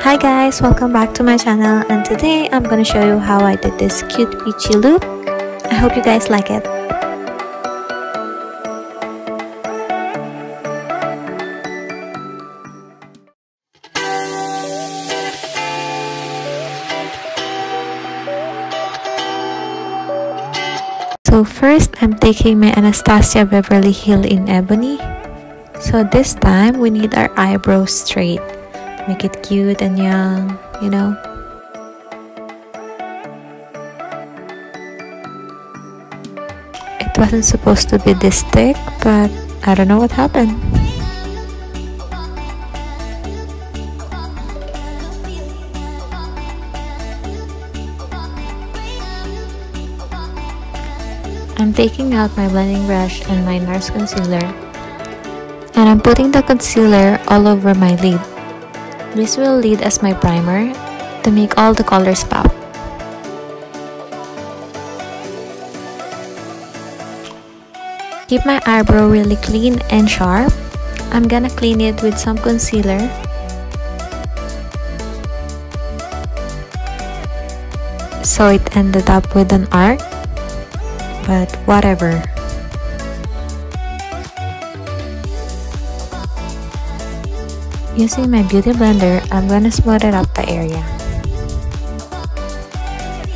Hi guys, welcome back to my channel, and today I'm gonna show you how I did this cute peachy look. I hope you guys like it. So first, I'm taking my Anastasia Beverly Hill in Ebony. So this time, we need our eyebrows straight. Make it cute and young, you know. It wasn't supposed to be this thick, but I don't know what happened. I'm taking out my blending brush and my NARS concealer, and I'm putting the concealer all over my lid. This will lead as my primer to make all the colors pop. Keep my eyebrow really clean and sharp. I'm gonna clean it with some concealer. So it ended up with an arc, but whatever. Using my beauty blender, I'm gonna smooth it up the area.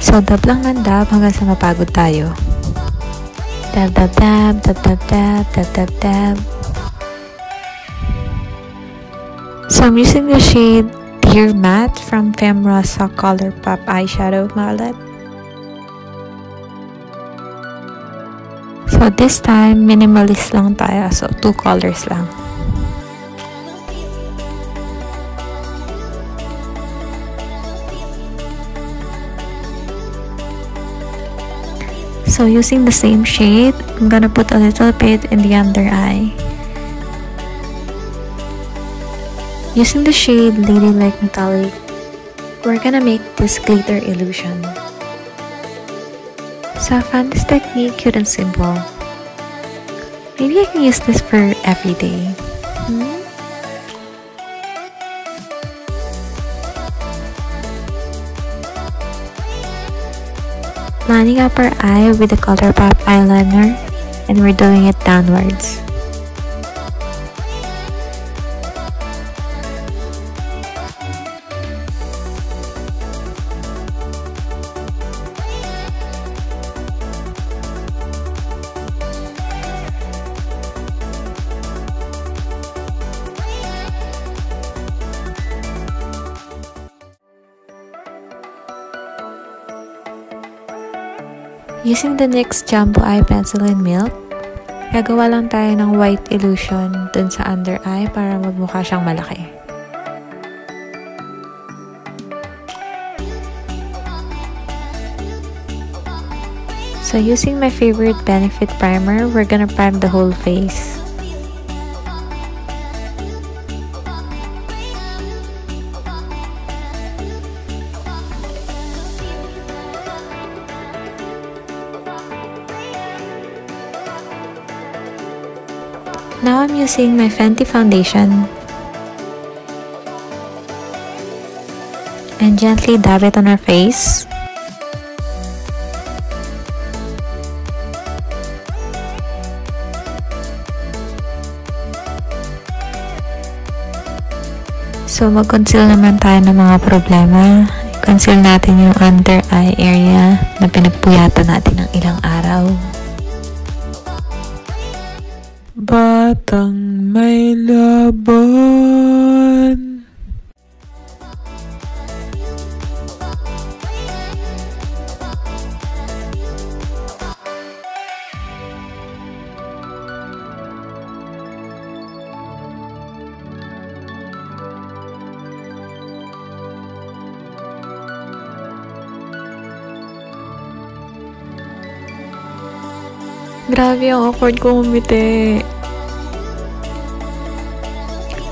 So dab lang ng dab hanggang sa mapagod tayo. Dab, dab, dab, dab, dab, dab, dab, dab, dab. So I'm using the shade Dear Matte from Femrosa Colourpop Eyeshadow Palette. So this time, minimalist lang tayo. So 2 colors lang. So using the same shade, I'm gonna put a little bit in the under eye. Using the shade Ladylike Metallic, we're gonna make this glitter illusion. So I found this technique cute and simple. Maybe I can use this for every day. Lining up our eye with the Colourpop eyeliner, and we're doing it downwards. Using the NYX Jumbo Eye Pencil in Milk, gagawa lang tayo ng white illusion dun sa under eye para magmukha siyang malaki. So using my favorite Benefit primer, we're gonna prime the whole face. Now I'm using my Fenty foundation and gently dab it on our face. So mag-conceal naman tayo ng mga problema. Conceal natin yung under eye area na pinagpuyatan natin ng ilang araw. Batang may laban. Grabe, ang awkward ko umiti.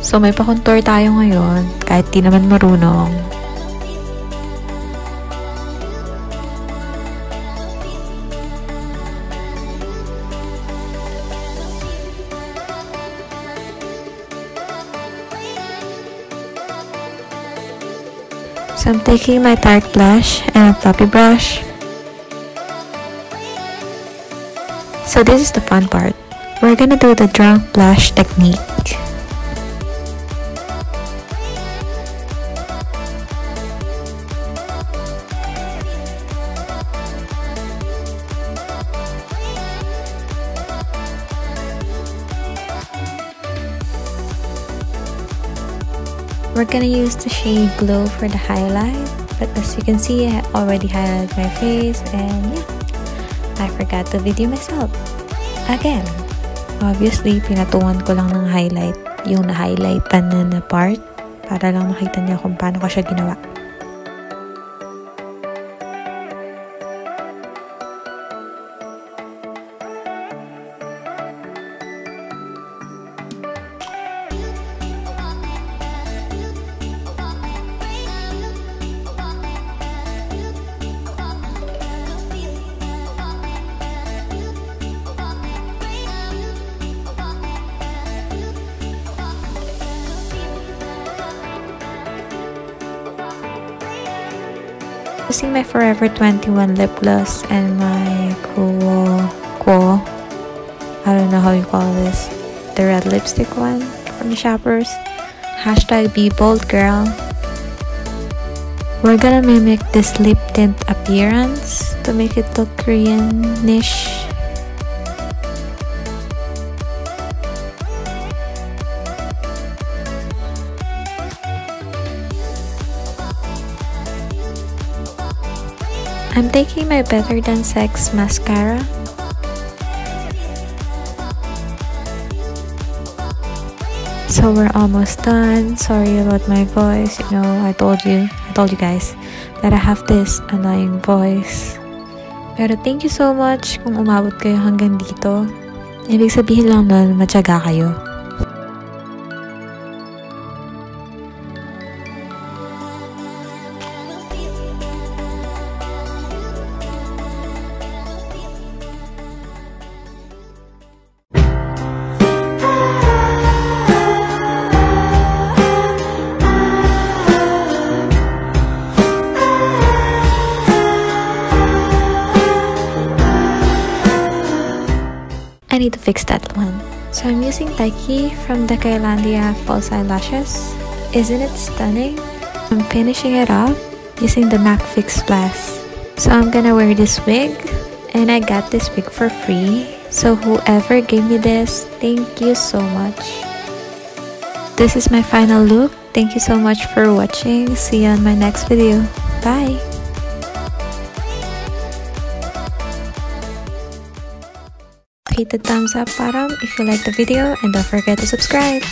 So, may pa-contour tayo ngayon, kahit di naman marunong. So I'm taking my dark blush and a fluffy brush. So this is the fun part. We're gonna do the drunk blush technique. We're gonna use the shade Glow for the highlight, but as you can see, I already highlighted my face, and yeah, I forgot to video myself. Again, obviously, pinatungan ko lang ng highlight yung na-highlightan na part para lang makita niyo kung paano ko siya ginawa. Using my Forever 21 lip gloss and my Quo, I don't know how you call this, the red lipstick one from the shoppers. Hashtag be bold, girl. We're gonna mimic this lip tint appearance to make it look Korean-ish. I'm taking my Better Than Sex mascara. So we're almost done. Sorry about my voice. You know, I told you guys that I have this annoying voice. Pero thank you so much kung umabot kayo hanggang dito. Ibig sabihin lang nun, matyaga kayo. I need to fix that one. So I'm using Peachy from the Kailandia false eyelashes. Isn't it stunning? I'm finishing it off using the MAC Fix Plus. So I'm gonna wear this wig, and I got this wig for free. So whoever gave me this, thank you so much. This is my final look. Thank you so much for watching. See you on my next video. Bye! Hit the thumbs up button if you like the video, and don't forget to subscribe.